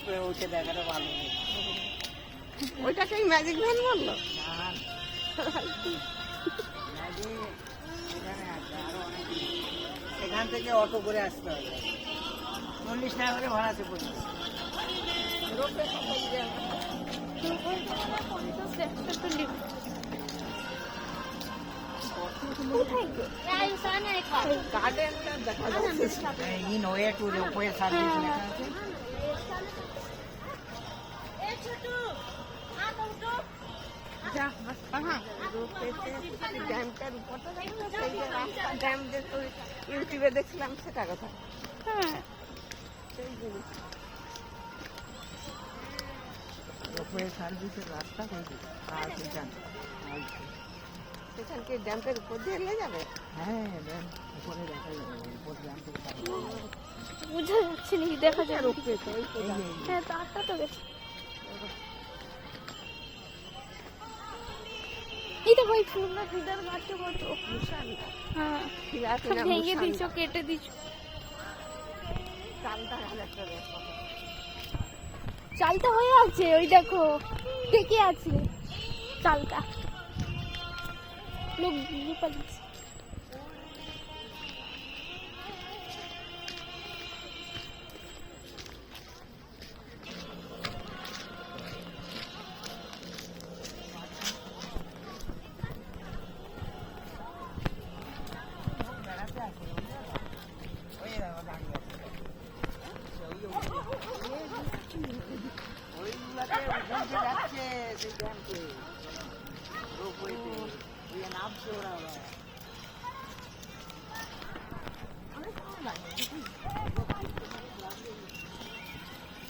রোপে উঠে দেখাটা ভালো নেই। ওইটাকে ম্যাজিক ভ্যান বললো। এখান থেকে অটো করে আসতে হবে, 40 টাকা করে ভাড়া আছে পর্যন্ত। In way to ropeway service লেখা আছে। ইউটিউবে দেখছিলাম সেটা কথা। হ্যাঁ রোপওয়ে সার্ভিসের রাস্তা হয়েছে আর সেখানকে ড্যাম্পের উপর দিয়ে এলে যাবে। হ্যাঁ ড্যাম উপরে দেখা যাবে, উপর ড্যাম থেকে বুঝা যাচ্ছে নাকি, দেখা যায় রোপওয়ে হ্যাঁ তারটা তো গেছে। এই তো ভাই ফুল না ভিতর গাছে কত হ্যাঁ সব ভেঙে দিছো, কেটে দিছো। চালটা হয়ে আছে, ওই দেখো টেকে আছে চালটা, লোক লুপা দিচ্ছে। যাচ্ছে সেই ড্যামকে রোপওয়েতে নামছে ওরা।